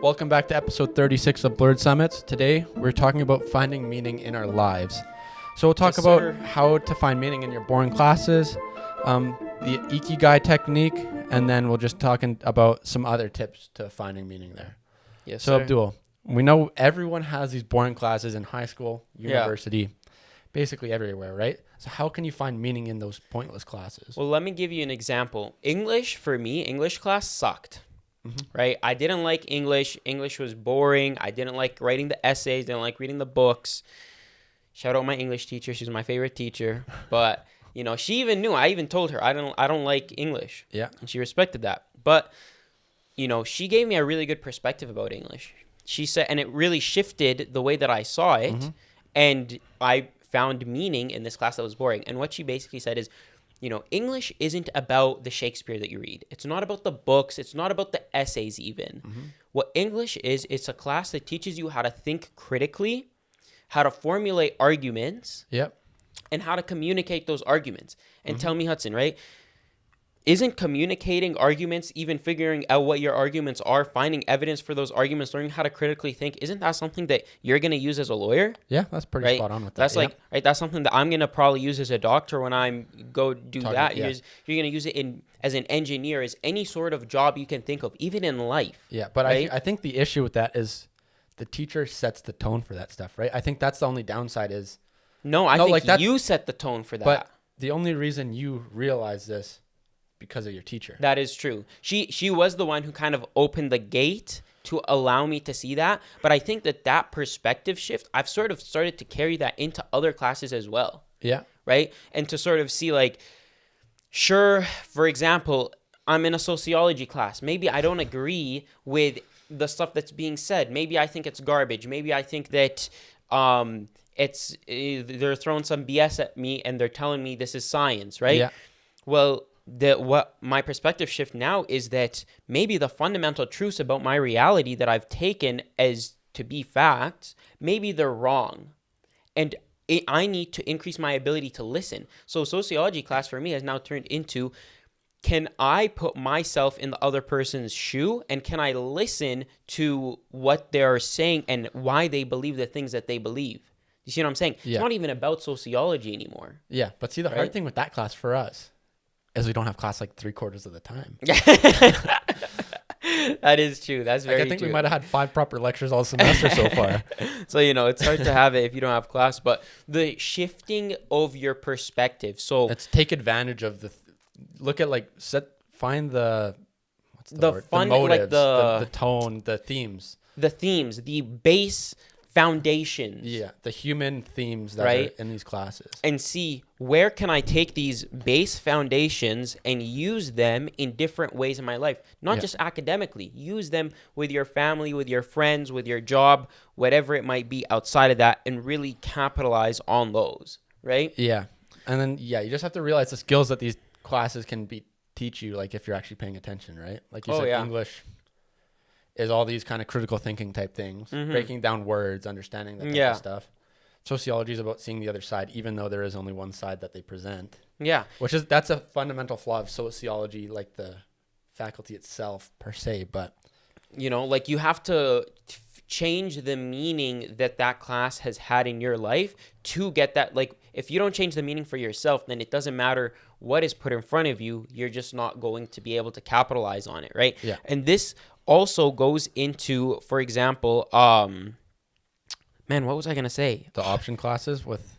Welcome back to episode 36 of Blurred Summits. Today, we're talking about finding meaning in our lives. So we'll talk about how to find meaning in your boring classes, the Ikigai technique, and then we'll just talk about some other tips to finding meaning there. Yes, so sir. Abdul, we know everyone has these boring classes in high school, university, basically everywhere, right? So how can you find meaning in those pointless classes? Well, let me give you an example. English, for me, English class sucked. Right? I didn't like English. English was boring. I didn't like writing the essays. Didn't like reading the books. Shout out my English teacher. She's my favorite teacher. But, you know, she even knew. I even told her I don't like English. Yeah. And she respected that. But, you know, she gave me a really good perspective about English. She said, and it really shifted the way that I saw it. And I found meaning in this class that was boring. And what she basically said is, you know, English isn't about the Shakespeare that you read. It's not about the books. It's not about the essays even. What English is, it's a class that teaches you how to think critically, how to formulate arguments, and how to communicate those arguments. And tell me, Hudson, right? Isn't communicating arguments, even figuring out what your arguments are, finding evidence for those arguments, learning how to critically think, isn't that something that you're going to use as a lawyer? Yeah, that's pretty spot on with that. That's right. That's something that I'm going to probably use as a doctor when I go do that. You're going to use it as an engineer, as any sort of job you can think of, even in life. Yeah, but right? I think the issue with that is the teacher sets the tone for that stuff, right? I think that's the only downside is... I think you set the tone for that. But the only reason you realize this because of your teacher. That is true. She was the one who kind of opened the gate to allow me to see that. But I think that perspective shift, I've sort of started to carry that into other classes as well. Yeah. Right? And to sort of see like, sure, for example, I'm in a sociology class. Maybe I don't agree with the stuff that's being said. Maybe I think it's garbage. Maybe I think that they're throwing some BS at me and they're telling me this is science, right? Yeah. Well, what my perspective shift now is that maybe the fundamental truths about my reality that I've taken as to be facts, maybe they're wrong. And I need to increase my ability to listen. So sociology class for me has now turned into, can I put myself in the other person's shoe and can I listen to what they're saying and why they believe the things that they believe? You see what I'm saying? Yeah. It's not even about sociology anymore. Yeah, but see, the hard thing with that class for us is we don't have class like 3/4 of the time. That is true. That's very true. I think we might have had 5 proper lectures all semester so far. So, you know, it's hard to have it if you don't have class. But the shifting of your perspective. So let's take advantage of look at find the word? Fun, the motives, like the tone, the themes. The themes, the base foundations. Yeah, the human themes that are in these classes. And see, where can I take these base foundations and use them in different ways in my life? Not just academically. Use them with your family, with your friends, with your job, whatever it might be outside of that, and really capitalize on those, right? Yeah. And then, you just have to realize the skills that these classes can teach you, like if you're actually paying attention, right? Like you said, English is all these kind of critical thinking type things, breaking down words, understanding that type of stuff. Sociology is about seeing the other side, even though there is only one side that they present. Yeah. That's a fundamental flaw of sociology, like the faculty itself per se, but... You know, like you have to change the meaning that class has had in your life to get that. Like, if you don't change the meaning for yourself, then it doesn't matter what is put in front of you. You're just not going to be able to capitalize on it, right? Yeah. And this also goes into, for example, what was I going to say? The option classes with...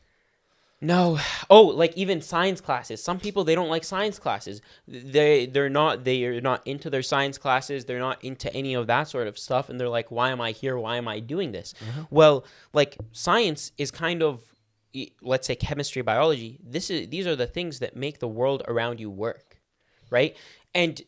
No. Oh, like even science classes. Some people, they don't like science classes. They're not into their science classes. They're not into any of that sort of stuff. And they're like, why am I here? Why am I doing this? Well, like science is kind of, let's say chemistry, biology. These are the things that make the world around you work, right? And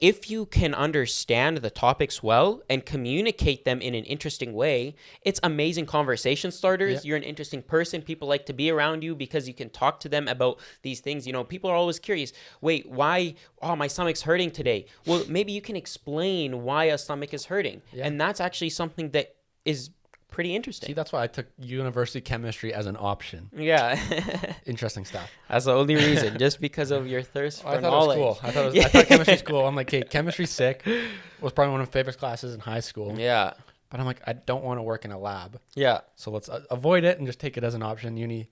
if you can understand the topics well and communicate them in an interesting way, it's amazing conversation starters. Yeah. You're an interesting person. People like to be around you because you can talk to them about these things. You know, people are always curious. Wait, why? Oh, my stomach's hurting today. Well, maybe you can explain why a stomach is hurting. Yeah. And that's actually something that is pretty interesting. See, that's why I took university chemistry as an option. Yeah. Interesting stuff. That's the only reason, just because of your thirst for knowledge. It was cool. I thought chemistry was cool. I'm like, hey, chemistry's sick. It was probably one of my favorite classes in high school. Yeah. But I'm like, I don't want to work in a lab. Yeah. So let's avoid it and just take it as an option. Uni.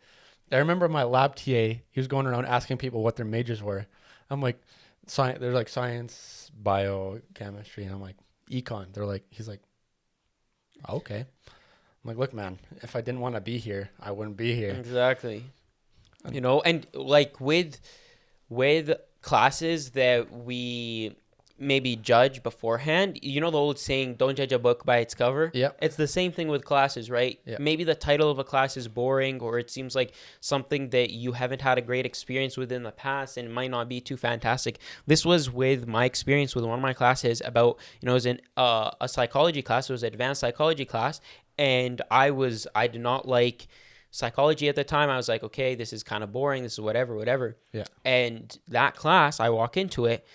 I remember my lab TA, he was going around asking people what their majors were. I'm like, they're like science, bio, chemistry. And I'm like, econ. He's like, okay. I'm like, look, man, if I didn't want to be here, I wouldn't be here. Exactly. You know, and like with classes that we maybe judge beforehand, you know the old saying, don't judge a book by its cover? Yeah. It's the same thing with classes, right? Yep. Maybe the title of a class is boring, or it seems like something that you haven't had a great experience with in the past and might not be too fantastic. This was with my experience with one of my classes about, you know, it was in a psychology class. It was an advanced psychology class. And I did not like psychology at the time. I was like, okay, this is kind of boring. This is whatever. Yeah. And that class, I walk into it,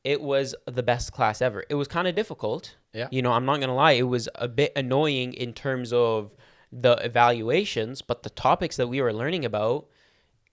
it was the best class ever. It was kind of difficult. Yeah. You know, I'm not going to lie. It was a bit annoying in terms of the evaluations, but the topics that we were learning about,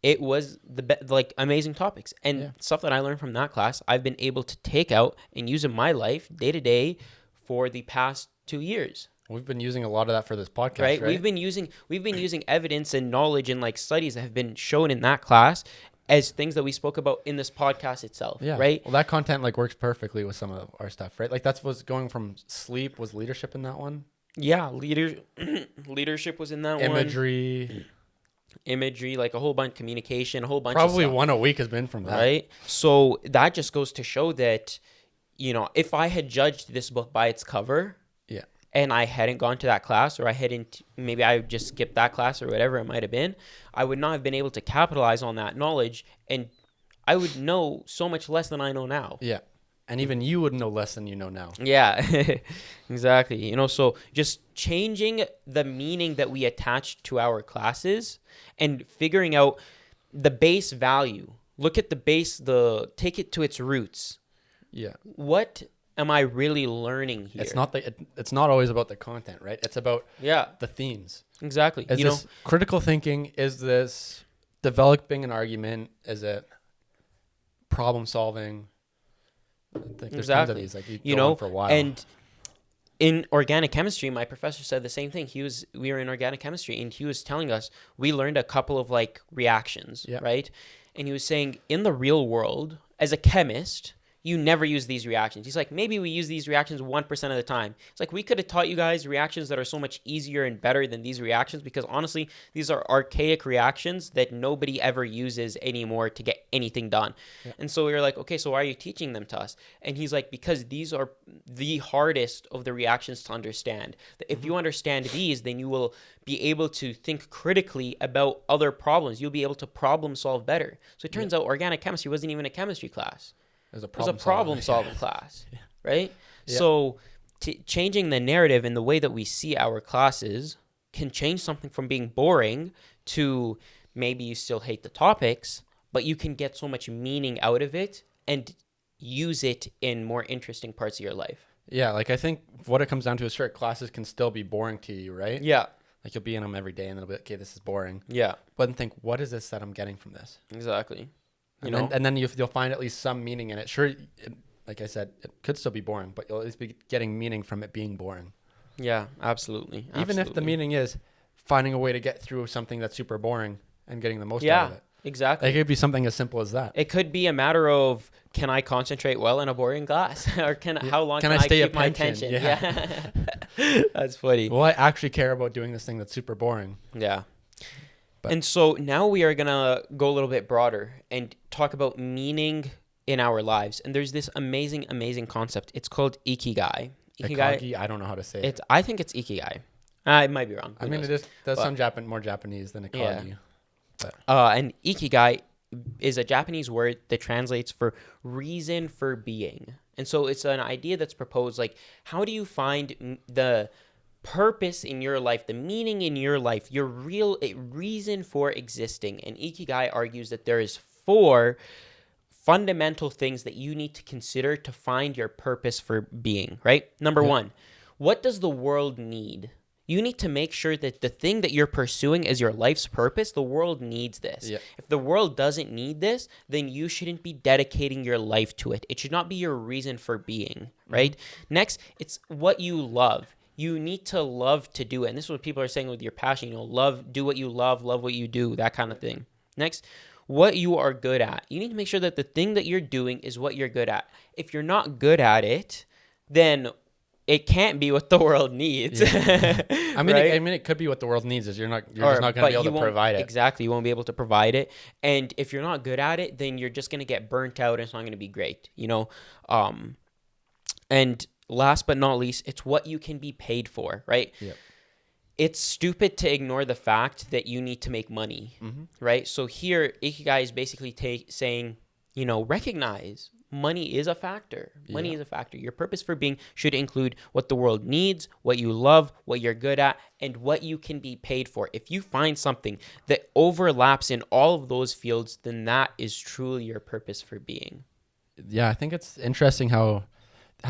it was like amazing topics. And stuff that I learned from that class, I've been able to take out and use in my life day to day for the past 2 years. We've been using a lot of that for this podcast, right? We've been using evidence and knowledge and like studies that have been shown in that class as things that we spoke about in this podcast itself, right? Well, that content like works perfectly with some of our stuff, right? Like that's what's going from sleep. Was leadership in that one? Yeah, leadership was in that one. Imagery, like a whole bunch, communication, a whole bunch Probably of stuff. one a week has been from that. Right? So that just goes to show that, you know, if I had judged this book by its cover, and I hadn't gone to that class, or maybe I just skipped that class or whatever it might have been, I would not have been able to capitalize on that knowledge, and I would know so much less than I know now. Yeah. And even you would know less than you know now. Yeah, exactly. You know, so just changing the meaning that we attach to our classes and figuring out the base value. Look at the base, take it to its roots. Yeah. What am I really learning here? It's not always about the content, right? It's about the themes. Exactly. Is this critical thinking? Is this developing an argument? Is it problem solving? Like, there's tons of these. Like you go on for a while. And in organic chemistry, my professor said the same thing. We were in organic chemistry, and he was telling us we learned a couple of like reactions, right? And he was saying in the real world, as a chemist, you never use these reactions. He's like, maybe we use these reactions 1% of the time. It's like, we could have taught you guys reactions that are so much easier and better than these reactions, because honestly, these are archaic reactions that nobody ever uses anymore to get anything done. Yeah. And so we were like, okay, so why are you teaching them to us? And he's like, because these are the hardest of the reactions to understand. If you understand these, then you will be able to think critically about other problems. You'll be able to problem solve better. So it turns out organic chemistry wasn't even a chemistry class. It was a problem-solving class, right? Yeah. So changing the narrative and the way that we see our classes can change something from being boring to maybe you still hate the topics, but you can get so much meaning out of it and use it in more interesting parts of your life. Yeah, like I think what it comes down to is certain classes can still be boring to you, right? Yeah. Like you'll be in them every day and it'll be like, okay, this is boring. Yeah. But then think, what is this that I'm getting from this? Exactly. And then you'll find at least some meaning in it. Sure, like I said, it could still be boring, but you'll at least be getting meaning from it being boring. Yeah, absolutely. Even if the meaning is finding a way to get through something that's super boring and getting the most out of it. Exactly. It could be something as simple as that. It could be a matter of, can I concentrate well in a boring class? Or how long can I keep my attention? Yeah. That's funny. Well, I actually care about doing this thing that's super boring. Yeah. And so now we are going to go a little bit broader and talk about meaning in our lives. And there's this amazing, amazing concept. It's called Ikigai. Ikigai, I don't know how to say it. I think it's Ikigai. I might be wrong. I mean, it does sound more Japanese than Ikigai. Yeah. And Ikigai is a Japanese word that translates for reason for being. And so it's an idea that's proposed, like, how do you find the purpose in your life, the meaning in your life, your real reason for existing? And Ikigai argues that there is 4 fundamental things that you need to consider to find your purpose for being, right? Number 1, what does the world need? You need to make sure that the thing that you're pursuing as your life's purpose, the world needs this. Yep. If the world doesn't need this, then you shouldn't be dedicating your life to it. It should not be your reason for being, right? Next, it's what you love. You need to love to do it. And this is what people are saying with your passion, do what you love what you do, that kind of thing. Next, what you are good at. You need to make sure that the thing that you're doing is what you're good at. If you're not good at it, then it can't be what the world needs. Yeah. I mean, right? it could be what the world needs. Is you're just not going to be able to provide it. Exactly, you won't be able to provide it. And if you're not good at it, then you're just going to get burnt out, and it's not going to be great. And last but not least, it's what you can be paid for, right? Yep. It's stupid to ignore the fact that you need to make money, right? So here, Ikigai is basically saying, recognize money is a factor. Money is a factor. Your purpose for being should include what the world needs, what you love, what you're good at, and what you can be paid for. If you find something that overlaps in all of those fields, then that is truly your purpose for being. Yeah, I think it's interesting how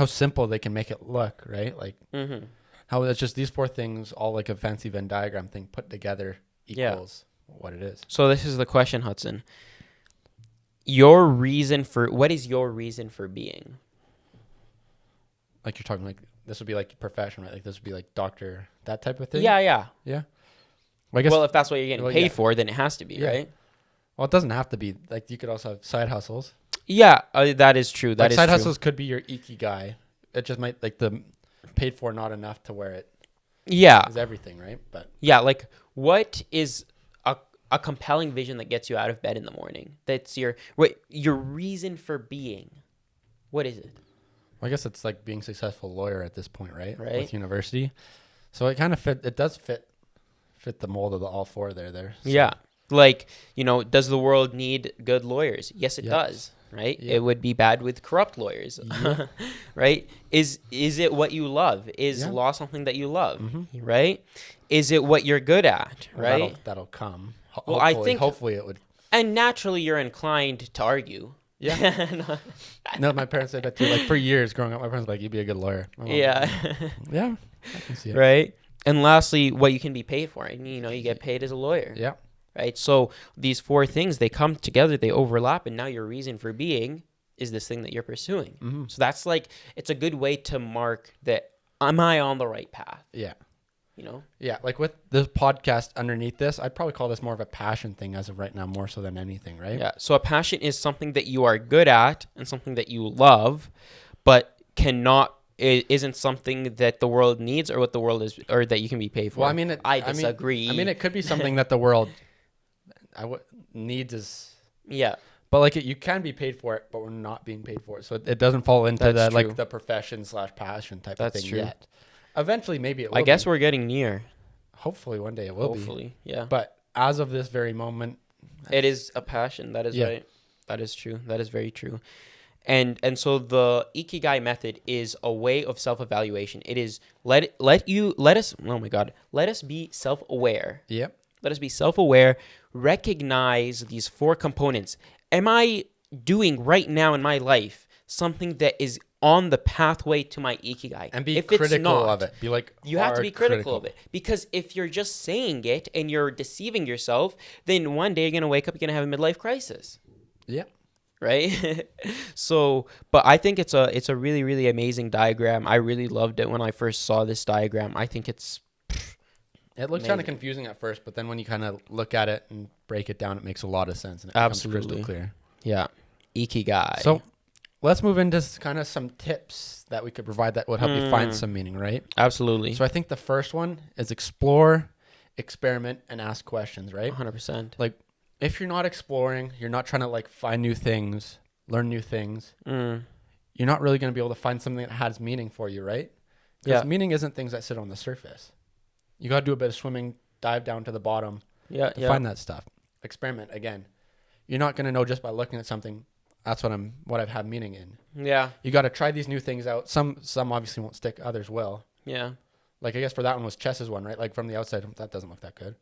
simple they can make it look, right? Like how it's just these 4 things, all like a fancy Venn diagram thing put together equals what it is. So this is the question, Hudson. What is your reason for being? Like you're talking like this would be like profession, right? Like this would be like doctor, that type of thing. Yeah. Well, I guess, if that's what you're getting paid for, then it has to be, right? Well, it doesn't have to be. Like you could also have side hustles. Yeah, that is true. That like is side true. hustles could be your Ikigai. It just might like the paid for not enough to where it is everything, right? But like what is a compelling vision that gets you out of bed in the morning? That's your reason for being. What is it? Well, I guess it's like being a successful lawyer at this point, right? Right. With university. So it kind of does fit the mold of the all 4 there. So. Yeah. Like, does the world need good lawyers? Yes, it does. Right? Yep. It would be bad with corrupt lawyers. Yep. Right? Is it what you love? Is law something that you love? Right? Is it what you're good at? Right? Well, that'll come. Well, Hopefully it would. And naturally you're inclined to argue. Yeah. No, my parents said that too. Like for years growing up, my parents were like, you'd be a good lawyer. Yeah. Yeah. I can see it. Right? And lastly, what you can be paid for. And, you get paid as a lawyer. Yeah. Right? So these 4 things, they come together, they overlap, and now your reason for being is this thing that you're pursuing. So that's like, it's a good way to mark that, am I on the right path? Yeah. Yeah, like with this podcast underneath this, I'd probably call this more of a passion thing as of right now, more so than anything, right? Yeah. So a passion is something that you are good at and something that you love, but isn't something that the world needs or what the world is, or that you can be paid for. Well, I disagree. I mean, it could be something that the world needs is. Yeah. But like you can be paid for it, but we're not being paid for it, so it doesn't fall into like the profession / passion type of thing yet. Eventually, maybe it will. I guess we're getting near. Hopefully, one day it will be. Hopefully, yeah. But as of this very moment, it is a passion. That is right. That is true. That is very true. And so the Ikigai method is a way of self-evaluation. It is let us be self-aware. Yep. Let us be self-aware. Recognize these 4 components. Am I doing right now in my life something that is on the pathway to my Ikigai? And be critical of it. Be like, you have to be critical of it. Because if you're just saying it and you're deceiving yourself, then one day you're going to wake up, you're going to have a midlife crisis. Yeah. Right? So, but I think it's a really, really amazing diagram. I really loved it when I first saw this diagram. I think it looks kind of confusing at first, but then when you kind of look at it and break it down, it makes a lot of sense and it becomes crystal clear. Yeah. Ikigai. So let's move into kind of some tips that we could provide that would help you find some meaning, right? Absolutely. So I think the first one is explore, experiment, and ask questions, right? 100%. Like if you're not exploring, you're not trying to like find new things, learn new things, you're not really going to be able to find something that has meaning for you, right? Because meaning isn't things that sit on the surface. You got to do a bit of swimming, dive down to the bottom to find that stuff. Experiment again. You're not going to know just by looking at something. That's what I've had meaning in. Yeah. You got to try these new things out. Some obviously won't stick. Others will. Yeah. Like I guess for that one was chess's one, right? Like from the outside, that doesn't look that good.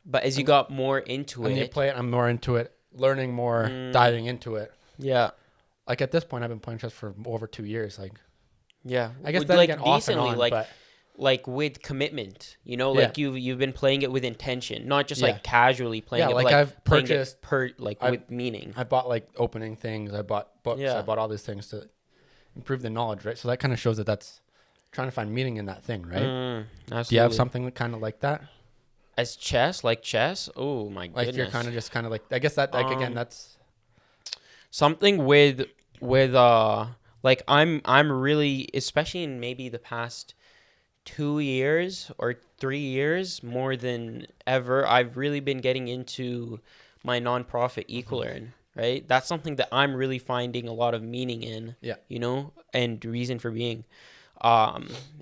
But as you got more into it. And you play it, I'm more into it, learning more, diving into it. Yeah. Like at this point, I've been playing chess for over 2 years. Like, yeah. I guess Would, that like again, off and on, like, but like with commitment, like you've been playing it with intention, not just like casually playing it, like but, I've purchased with meaning. I bought like opening things, I bought books, I bought all these things to improve the knowledge, right? So that kind of shows that that's trying to find meaning in that thing, right? Absolutely. Do you have something kind of like that? As chess? Oh my goodness. Like you're kind of like, I guess that like again that's something with like I'm really, especially in maybe the past 2 years or 3 years more than ever, I've really been getting into my nonprofit eQuilearn, right? That's something that I'm really finding a lot of meaning in, and reason for being.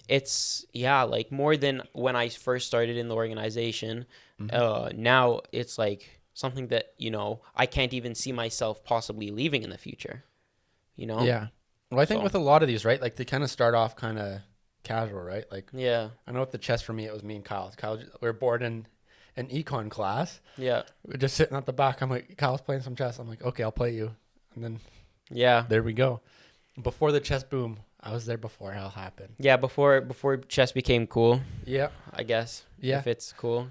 It's like more than when I first started in the organization. Now it's like something that, I can't even see myself possibly leaving in the future, Yeah. Well, I think with a lot of these, right? Like they kind of start off kind of casual, right? Like, yeah. I know with the chess for me, it was me and Kyle. We were bored in an econ class. Yeah. We're just sitting at the back. I'm like, Kyle's playing some chess. I'm like, okay, I'll play you. And then, there we go. Before the chess boom, I was there before it all happened. Yeah, before chess became cool. Yeah. I guess. Yeah. If it's cool.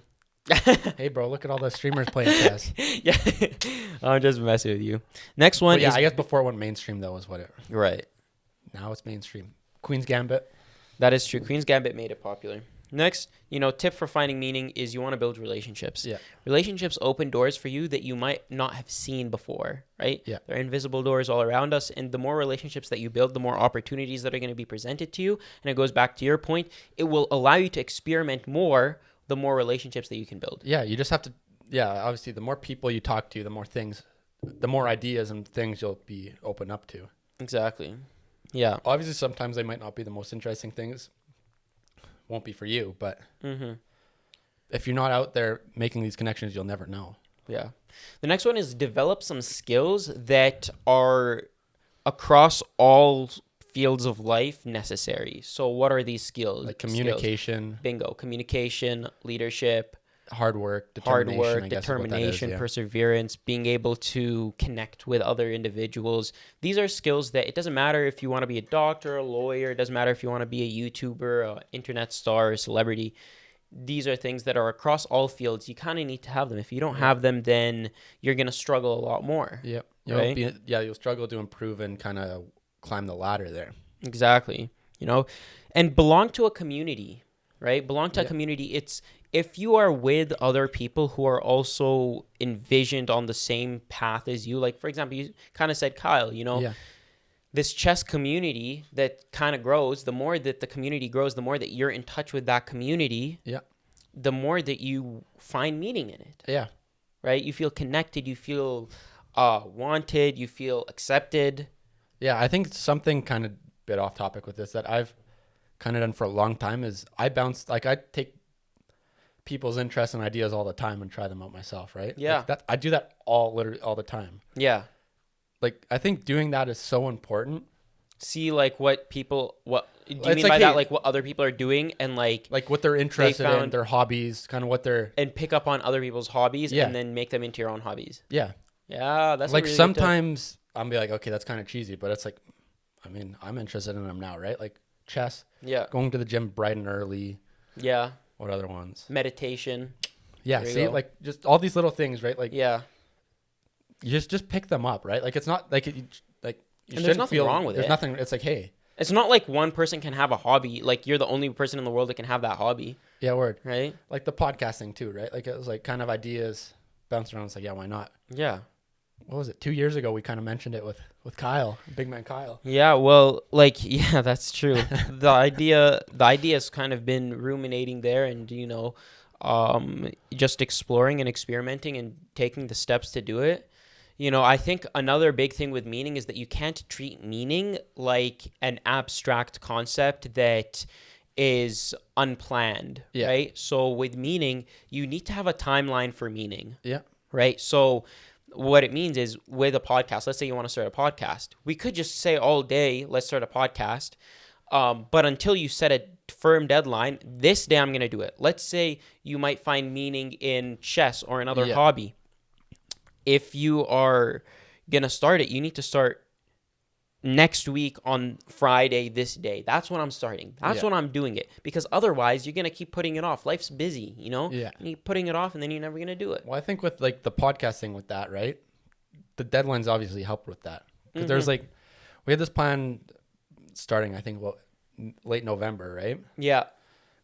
Hey, bro, look at all the streamers playing chess. Yeah. I'm just messing with you. Next one is... I guess before it went mainstream, though, was what it... Right. Now it's mainstream. Queen's Gambit. That is true. Queen's Gambit made it popular. Next, tip for finding meaning is you want to build relationships. Yeah. Relationships open doors for you that you might not have seen before, right? Yeah. There are invisible doors all around us, and the more relationships that you build, the more opportunities that are going to be presented to you. And it goes back to your point. It will allow you to experiment more, the more relationships that you can build. Yeah, you just have to, obviously the more people you talk to, the more ideas and things you'll be open up to. Exactly. Yeah. Obviously, sometimes they might not be the most interesting things. Won't be for you, but if you're not out there making these connections, you'll never know. Yeah. The next one is develop some skills that are across all fields of life necessary. So what are these skills? Like communication. Skills? Bingo. Communication, leadership. Hard work, determination, perseverance, being able to connect with other individuals. These are skills that it doesn't matter if you want to be a doctor, a lawyer, it doesn't matter if you want to be a YouTuber, an internet star, a celebrity. These are things that are across all fields. You kind of need to have them. If you don't have them, then you're going to struggle a lot more. Yep. Right? You'll struggle to improve and kind of climb the ladder there. Exactly. And belong to a community, right? Belong to a community. If you are with other people who are also envisioned on the same path as you, like, for example, you kind of said, Kyle, this chess community that kind of grows, the more that the community grows, the more that you're in touch with that community, the more that you find meaning in it. Yeah. Right? You feel connected, you feel wanted, you feel accepted. Yeah, I think something kind of bit off topic with this that I've kind of done for a long time is I take people's interests and ideas all the time and try them out myself, right? Yeah. Like I do that literally all the time. Yeah. Like, I think doing that is so important. See, like, do you mean by that, like, what other people are doing and, like what they're interested in, their hobbies, kind of what they're... And pick up on other people's hobbies and then make them into your own hobbies. Yeah. Yeah, that's like, really sometimes I'll be like, okay, that's kind of cheesy, but it's like, I mean, I'm interested in them now, right? Like, chess. Yeah. Going to the gym bright and early. Yeah. What other ones? Meditation. Yeah, see, like, just all these little things, right? Like, yeah. You just pick them up, right? Like, it's not like you there's nothing wrong with it. There's nothing. It's like, hey, it's not like one person can have a hobby. Like, you're the only person in the world that can have that hobby. Yeah, word. Right? Like the podcasting too, right? Like, it was like kind of ideas bouncing around. It's like, yeah, why not? Yeah. What was it? 2 years ago, we kind of mentioned it with Kyle, big man Kyle. Yeah, well, like, yeah, that's true. the idea's kind of been ruminating there, and just exploring and experimenting and taking the steps to do it. I think another big thing with meaning is that you can't treat meaning like an abstract concept that is unplanned, right? So with meaning, you need to have a timeline for meaning. Yeah. Right? So what it means is with a podcast, let's say you want to start a podcast. We could just say all day, let's start a podcast. But until you set a firm deadline, this day I'm going to do it. Let's say you might find meaning in chess or another hobby. If you are going to start it, you need to start next week on Friday, this day. That's when I'm starting. That's when I'm doing it. Because otherwise, you're going to keep putting it off. Life's busy, you know? Yeah. You keep putting it off, and then you're never going to do it. Well, I think with like the podcast thing with that, right? The deadlines obviously helped with that. Because there's like, we had this plan starting, I think, late November, right? Yeah.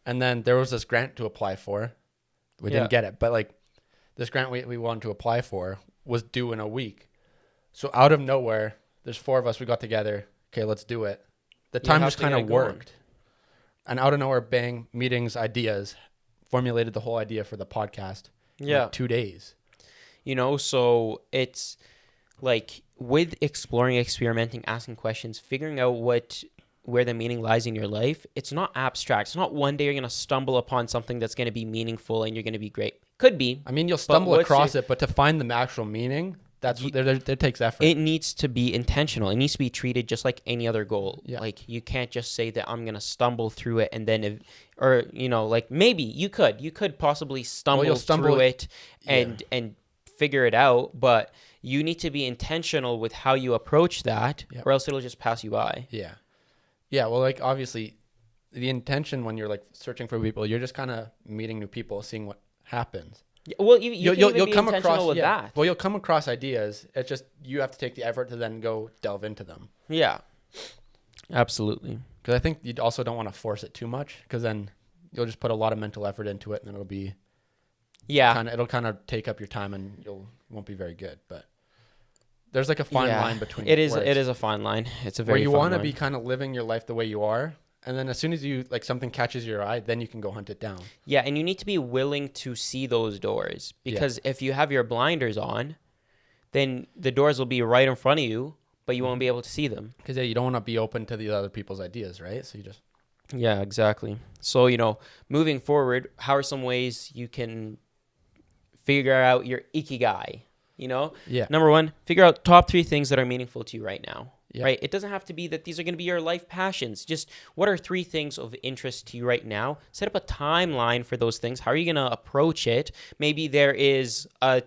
And then there was this grant to apply for. We didn't get it. But like this grant we wanted to apply for was due in a week. So out of nowhere, there's 4 of us. We got together. Okay, let's do it. The time just kind of worked. And out of nowhere, bang, meetings, ideas, formulated the whole idea for the podcast in like 2 days. You know, so it's like with exploring, experimenting, asking questions, figuring out where the meaning lies in your life, it's not abstract. It's not one day you're going to stumble upon something that's going to be meaningful and you're going to be great. Could be. I mean, you'll stumble across it, but to find the actual meaning... It takes effort. It needs to be intentional. It needs to be treated just like any other goal. Yeah. Like you can't just say that I'm going to stumble through it and then, like maybe you could possibly stumble through it and figure it out, but you need to be intentional with how you approach that or else it'll just pass you by. Yeah. Yeah. Well, like obviously the intention when you're like searching for people, you're just kind of meeting new people, seeing what happens. Well, you'll come across with that. Well, you'll come across ideas. It's just you have to take the effort to then go delve into them. Yeah, absolutely. Because I think you also don't want to force it too much, because then you'll just put a lot of mental effort into it, and then it'll be it'll kind of take up your time, and you won't be very good. But there's like a fine line between it is a fine line. It's a very where you want to be kind of living your life the way you are. And then as soon as you like something catches your eye, then you can go hunt it down. Yeah, and you need to be willing to see those doors, because if you have your blinders on, then the doors will be right in front of you, but you won't be able to see them. Because you don't want to be open to the other people's ideas, right? So you just exactly. So moving forward, how are some ways you can figure out your Ikigai? Number 1, figure out top 3 things that are meaningful to you right now. Yep. Right? It doesn't have to be that these are going to be your life passions. Just what are 3 things of interest to you right now? Set up a timeline for those things. How are you going to approach it? Maybe there is a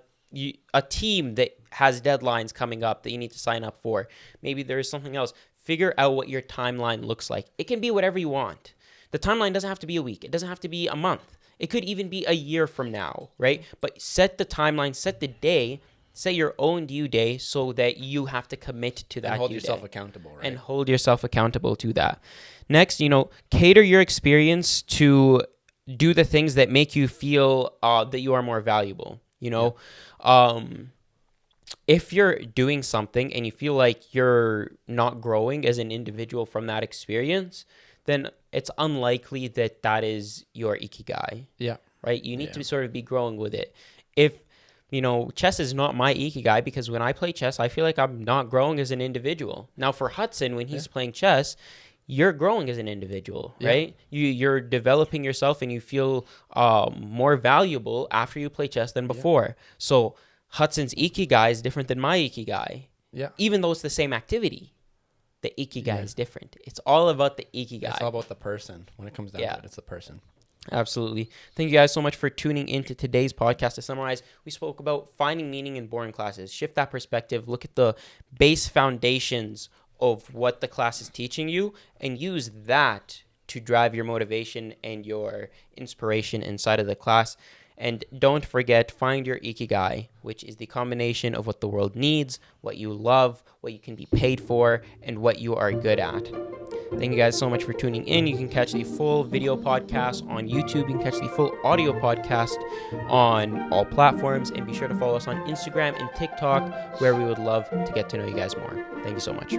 team that has deadlines coming up that you need to sign up for. Maybe there is something else. Figure out what your timeline looks like. It can be whatever you want. The timeline doesn't have to be a week. It doesn't have to be a month. It could even be a year from now, right? But set the timeline, set the day. Set your own due day so that you have to commit to that. And hold yourself accountable, right? And hold yourself accountable to that. Next, cater your experience to do the things that make you feel that you are more valuable. If you're doing something and you feel like you're not growing as an individual from that experience, then it's unlikely that is your Ikigai. Yeah. Right? You need to sort of be growing with it. If chess is not my Ikigai, because when I play chess, I feel like I'm not growing as an individual. Now, for Hudson, when he's playing chess, you're growing as an individual, right? You're developing yourself, and you feel more valuable after you play chess than before. So Hudson's Ikigai is different than my Ikigai. Yeah. Even though it's the same activity, the Ikigai is different. It's all about the Ikigai. It's all about the person. When it comes down to it, it's the person. Absolutely. Thank you guys so much for tuning into today's podcast. To summarize, we spoke about finding meaning in boring classes. Shift that perspective. Look at the base foundations of what the class is teaching you and use that to drive your motivation and your inspiration inside of the class. And don't forget, find your Ikigai, which is the combination of what the world needs, what you love, what you can be paid for, and what you are good at. Thank you guys so much for tuning in. You can catch the full video podcast on YouTube. You can catch the full audio podcast on all platforms. And be sure to follow us on Instagram and TikTok, where we would love to get to know you guys more. Thank you so much.